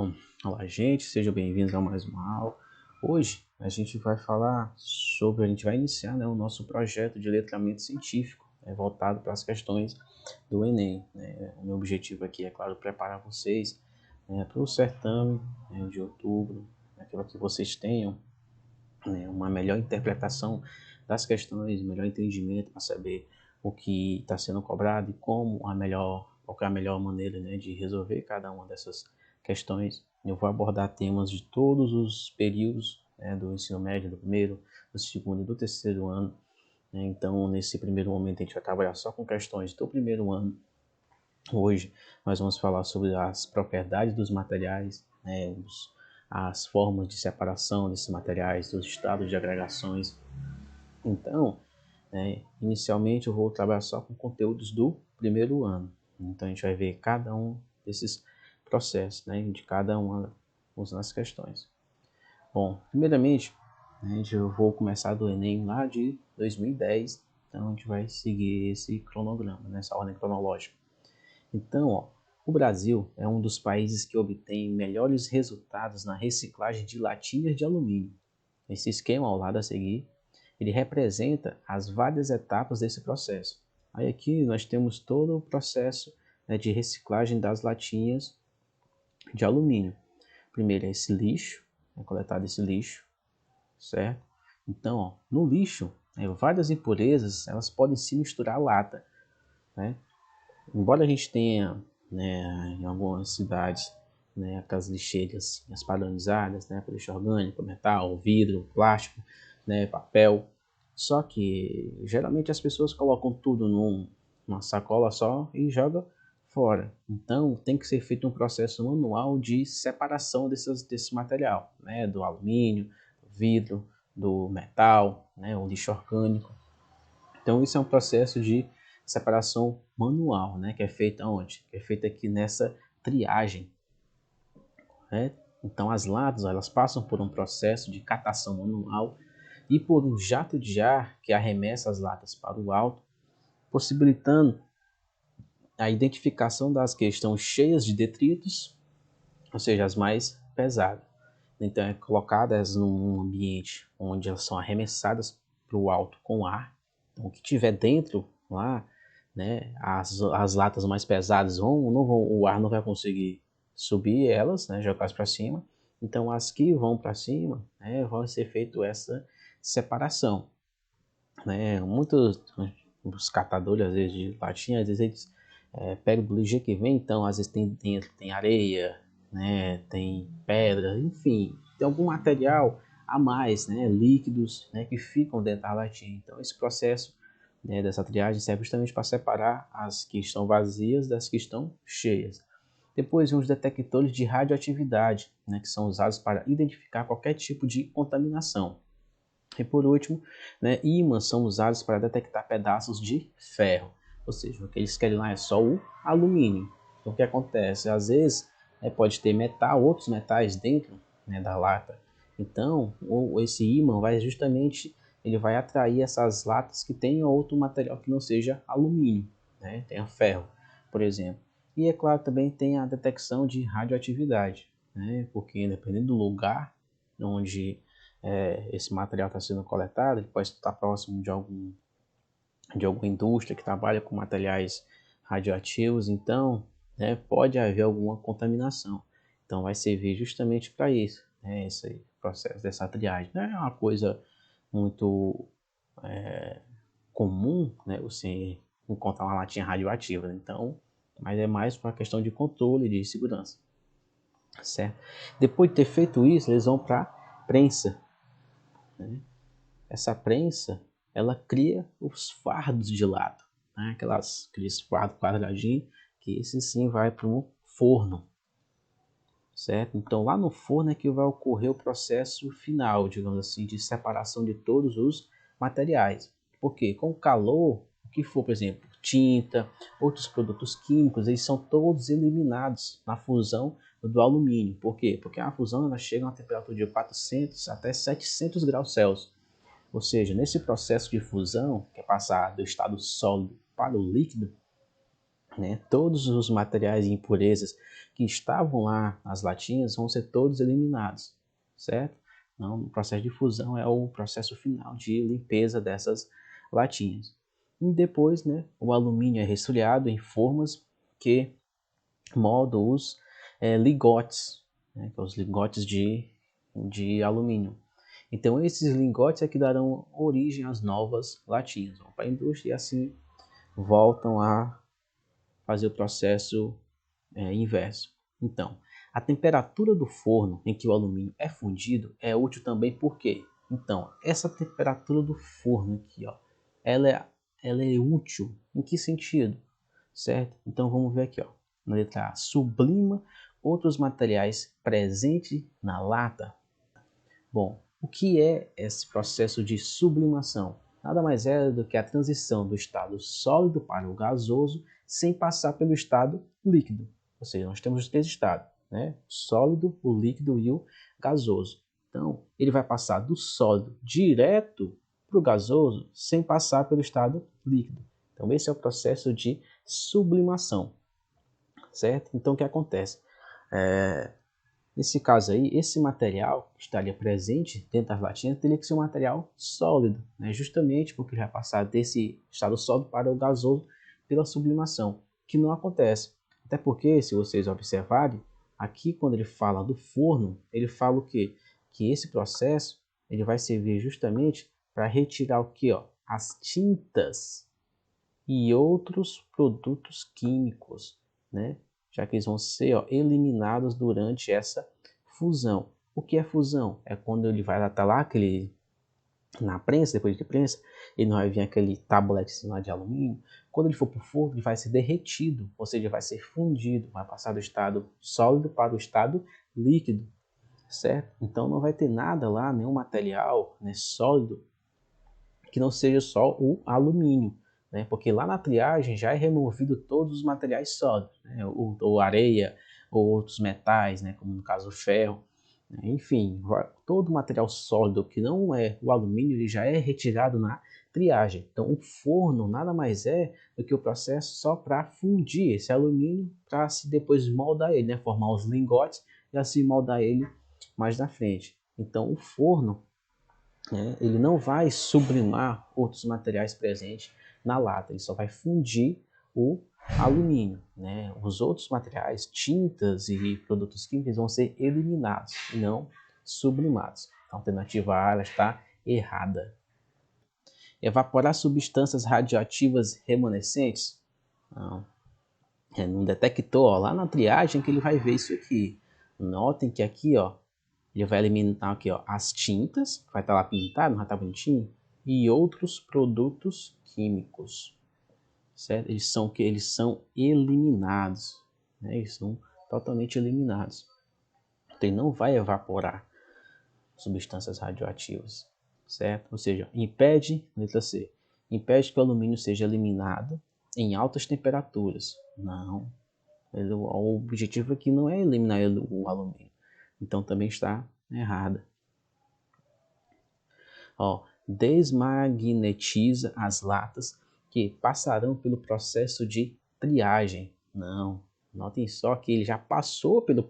Bom, olá gente, sejam bem-vindos a mais uma aula. Hoje a gente vai falar sobre, a gente vai iniciar o nosso projeto de letramento científico, voltado para as questões do Enem. O meu objetivo aqui é, claro, preparar vocês para o certame de outubro, para que vocês tenham uma melhor interpretação das questões, melhor entendimento para saber o que está sendo cobrado e qual é a melhor maneira de resolver cada uma dessas questões. Eu vou abordar temas de todos os períodos do ensino médio, do primeiro, do segundo e do terceiro ano. Então, nesse primeiro momento, a gente vai trabalhar só com questões do primeiro ano. Hoje, nós vamos falar sobre as propriedades dos materiais, as formas de separação desses materiais, dos estados de agregações. Então, inicialmente eu vou trabalhar só com conteúdos do primeiro ano. Então, a gente vai ver cada um desses processos, de cada uma das questões. Bom, primeiramente, eu vou começar do Enem lá de 2010, então a gente vai seguir esse cronograma, essa ordem cronológica. Então, o Brasil é um dos países que obtém melhores resultados na reciclagem de latinhas de alumínio. Esse esquema ao lado a seguir, ele representa as várias etapas desse processo. Aí aqui nós temos todo o processo de reciclagem das latinhas de alumínio. Primeiro é esse lixo, é coletado esse lixo, certo? Então, no lixo, várias impurezas elas podem se misturar à lata, né? Embora a gente tenha, em algumas cidades, aquelas lixeiras padronizadas, para lixo orgânico, metal, vidro, plástico, papel, só que geralmente as pessoas colocam tudo numa sacola só e jogam fora. Então tem que ser feito um processo manual de separação desse material, do alumínio, do vidro, do metal, o lixo orgânico. Então isso é um processo de separação manual, que é feita onde? Que é feita aqui nessa triagem. Então as latas elas passam por um processo de catação manual e por um jato de ar que arremessa as latas para o alto, possibilitando a identificação das que estão cheias de detritos, ou seja, as mais pesadas. Então é colocadas num ambiente onde elas são arremessadas para o alto com ar. Então o que tiver dentro lá, as latas mais pesadas o ar não vai conseguir subir elas, jogar para cima. Então as que vão para cima, vai ser feito essa separação. Muitos os catadores às vezes de latinha, às vezes eles pegam do lixo que vem, então às vezes tem dentro tem areia, tem pedra, enfim, tem algum material a mais, líquidos, que ficam dentro da latinha. Então esse processo dessa triagem serve justamente para separar as que estão vazias das que estão cheias. Depois vem os detectores de radioatividade, que são usados para identificar qualquer tipo de contaminação. E por último, ímãs são usados para detectar pedaços de ferro, ou seja, o que eles querem lá é só o alumínio. Então o que acontece? Às vezes pode ter metal, outros metais dentro da lata. Então esse ímã vai justamente ele vai atrair essas latas que tenham outro material que não seja alumínio, tenha ferro, por exemplo. E é claro também tem a detecção de radioatividade, porque dependendo do lugar onde esse material está sendo coletado, ele pode estar próximo de alguma indústria que trabalha com materiais radioativos, então pode haver alguma contaminação. Então vai servir justamente para isso, esse processo dessa triagem. Não é uma coisa muito comum, você encontrar uma latinha radioativa, então, mas é mais para questão de controle de segurança, certo? Depois de ter feito isso, eles vão para prensa. Essa prensa ela cria os fardos de lata, aqueles fardos quadradinhos, que esse sim vai para um forno, certo? Então lá no forno é que vai ocorrer o processo final, digamos assim, de separação de todos os materiais. Porque com o calor, o que for, por exemplo, tinta, outros produtos químicos, eles são todos eliminados na fusão do alumínio. Por quê? Porque a fusão ela chega a uma temperatura de 400 até 700 graus Celsius. Ou seja, nesse processo de fusão, que é passar do estado sólido para o líquido, né, todos os materiais e impurezas que estavam lá nas latinhas vão ser todos eliminados, certo? Então, o processo de fusão é o processo final de limpeza dessas latinhas. E depois, né, o alumínio é resfriado em formas que moldam os lingotes, né, que são os lingotes de alumínio. Então, esses lingotes é que darão origem às novas latinhas. Vão para a indústria e assim voltam a fazer o processo inverso. Então, a temperatura do forno em que o alumínio é fundido é útil também porque, então, essa temperatura do forno aqui, ó, ela é útil em que sentido? Certo? Então, vamos ver aqui, ó, na letra A, sublima outros materiais presentes na lata. Bom, o que é esse processo de sublimação? Nada mais é do que a transição do estado sólido para o gasoso sem passar pelo estado líquido. Ou seja, nós temos os três estados, né? O sólido, o líquido e o gasoso. Então, ele vai passar do sólido direto para o gasoso sem passar pelo estado líquido. Então, esse é o processo de sublimação, certo? Então, o que acontece? Nesse caso aí, esse material que estaria presente dentro das latinhas teria que ser um material sólido, né? Justamente porque ele vai passar desse estado sólido para o gasoso pela sublimação, que não acontece. Até porque, se vocês observarem, aqui quando ele fala do forno, ele fala o quê? Que esse processo ele vai servir justamente para retirar o quê? Ó? As tintas e outros produtos químicos, né? Já que eles vão ser eliminados durante essa fusão. O que é fusão? É quando ele vai estar lá na prensa, depois de prensa, ele não vai vir aquele tabulete de alumínio. Quando ele for para o forno, ele vai ser derretido, ou seja, vai ser fundido, vai passar do estado sólido para o estado líquido, certo? Então não vai ter nada lá, nenhum material, né, sólido, que não seja só o alumínio, né? Porque lá na triagem já é removido todos os materiais sólidos, né? ou areia, ou outros metais, né? Como no caso o ferro, né? Enfim, todo material sólido que não é o alumínio ele já é retirado na triagem. Então o forno nada mais é do que o processo só para fundir esse alumínio para se depois moldar ele, né? Formar os lingotes e assim moldar ele mais na frente. Então o forno, né, ele não vai sublimar outros materiais presentes na lata, ele só vai fundir o alumínio, né? Os outros materiais, tintas e produtos químicos vão ser eliminados, não sublimados. A alternativa A ela está errada. Evaporar substâncias radioativas remanescentes? Não. É num detector, ó, lá na triagem que ele vai ver isso aqui. Notem que aqui, ó, ele vai eliminar aqui, ó, as tintas, que vai estar lá pintado, já está bonitinho, e outros produtos químicos, certo? Eles são eliminados, né? Eles são totalmente eliminados. Então ele não vai evaporar substâncias radioativas, certo? Ou seja, impede, letra C, impede que o alumínio seja eliminado em altas temperaturas. Não, o objetivo aqui não é eliminar o alumínio. Então também está errada. Ó, desmagnetiza as latas que passarão pelo processo de triagem. Não, notem só que ele já passou pelo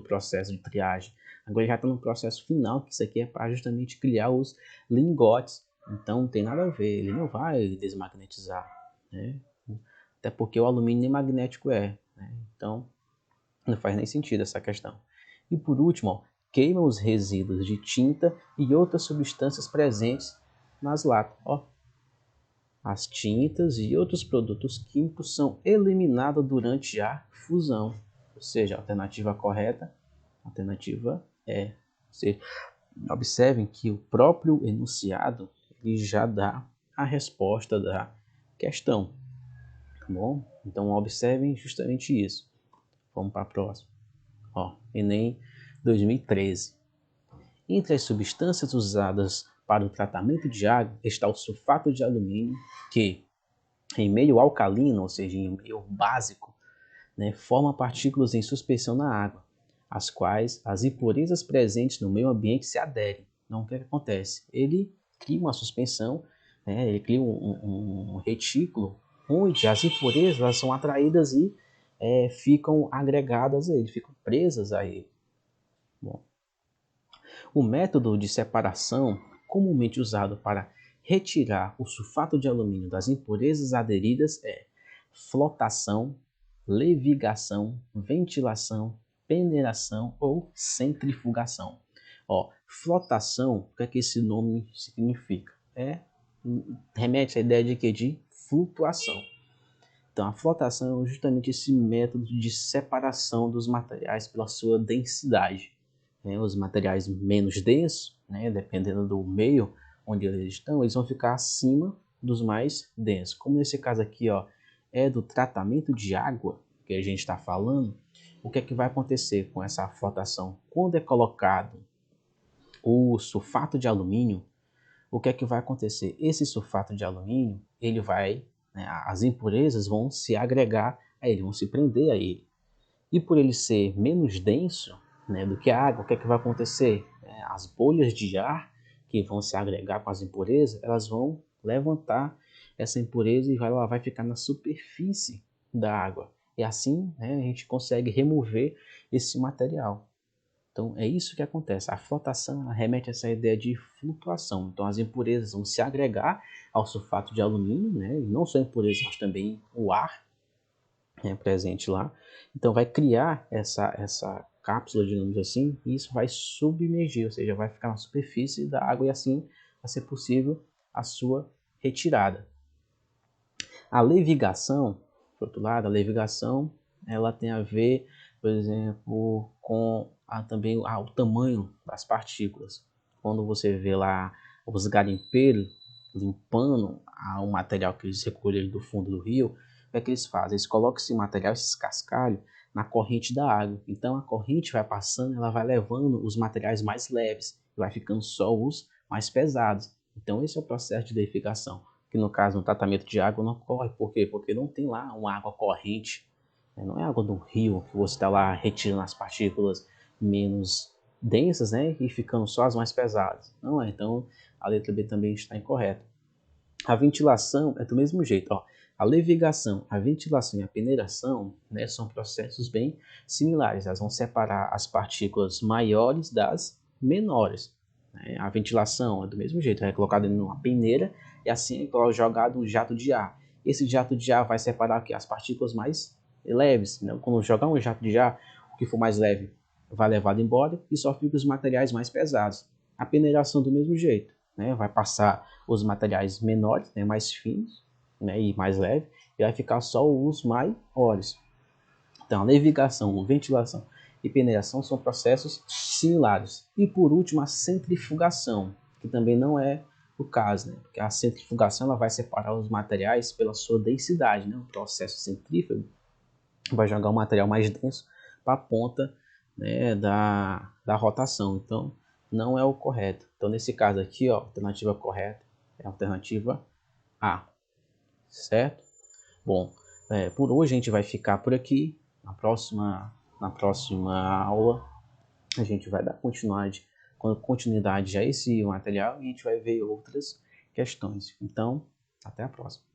processo de triagem. Agora já está no processo final, que isso aqui é para justamente criar os lingotes. Então não tem nada a ver, ele não vai desmagnetizar, né? Até porque o alumínio nem magnético é, né? Então não faz nem sentido essa questão. E por último, ó, queima os resíduos de tinta e outras substâncias presentes nas latas. Ó, as tintas e outros produtos químicos são eliminados durante a fusão. Ou seja, a alternativa correta, a alternativa é C. Observem que o próprio enunciado ele já dá a resposta da questão. Tá bom? Então observem justamente isso. Vamos para a próxima. Ó, Enem 2013. Entre as substâncias usadas para o tratamento de água está o sulfato de alumínio, que, em meio alcalino, ou seja, em meio básico, né, forma partículas em suspensão na água, às quais as impurezas presentes no meio ambiente se aderem. Então, o que acontece? Ele cria uma suspensão, né, ele cria um retículo onde as impurezas elas são atraídas e ficam agregadas a ele, ficam presas a ele. Bom, o método de separação comumente usado para retirar o sulfato de alumínio das impurezas aderidas é flotação, levigação, ventilação, peneiração ou centrifugação. Flotação, o que esse nome significa? Remete à ideia de quê? De flutuação. Então, a flotação é justamente esse método de separação dos materiais pela sua densidade. Os materiais menos densos, dependendo do meio onde eles estão, eles vão ficar acima dos mais densos. Como nesse caso aqui, é do tratamento de água que a gente está falando, o que é que vai acontecer com essa flotação? Quando é colocado o sulfato de alumínio, o que é que vai acontecer? Esse sulfato de alumínio, ele vai, as impurezas vão se agregar a ele, vão se prender a ele. E por ele ser menos denso do que a água, o que é que vai acontecer? As bolhas de ar que vão se agregar com as impurezas, elas vão levantar essa impureza e ela vai ficar na superfície da água. E assim a gente consegue remover esse material. Então é isso que acontece. A flotação remete a essa ideia de flutuação. Então as impurezas vão se agregar ao sulfato de alumínio, e não só impurezas, mas também o ar presente lá. Então vai criar essa cápsula, digamos assim, e isso vai submergir, ou seja, vai ficar na superfície da água e assim vai ser possível a sua retirada. A levigação, por outro lado, a levigação ela tem a ver, por exemplo, com também o tamanho das partículas. Quando você vê lá os garimpeiros limpando o material que eles recolheram do fundo do rio, o que é que eles fazem? Eles colocam esse material, esses cascalhos, na corrente da água. Então a corrente vai passando, ela vai levando os materiais mais leves, e vai ficando só os mais pesados. Então esse é o processo de levigação, que no caso no tratamento de água não ocorre. Por quê? Porque não tem lá uma água corrente, não é água do rio que você está lá retirando as partículas menos densas, e ficando só as mais pesadas. Não é, então a letra B também está incorreta. A ventilação é do mesmo jeito, A levigação, a ventilação e a peneiração são processos bem similares. Elas vão separar as partículas maiores das menores. A ventilação é do mesmo jeito, é colocado em uma peneira e assim é jogado um jato de ar. Esse jato de ar vai separar aqui as partículas mais leves. Quando jogar um jato de ar, o que for mais leve vai levado embora e só fica os materiais mais pesados. A peneiração do mesmo jeito, vai passar os materiais menores, mais finos, e mais leves, e vai ficar só os maiores. Então, a levigação, ventilação e peneiração são processos similares. E por último, a centrifugação, que também não é o caso, porque a centrifugação ela vai separar os materiais pela sua densidade. O processo centrífugo vai jogar o material mais denso para a ponta da rotação. Então, não é o correto. Então, nesse caso aqui, a alternativa correta é a alternativa A. Certo? Bom, por hoje a gente vai ficar por aqui. Na próxima aula a gente vai dar continuidade a esse material e a gente vai ver outras questões. Então, até a próxima.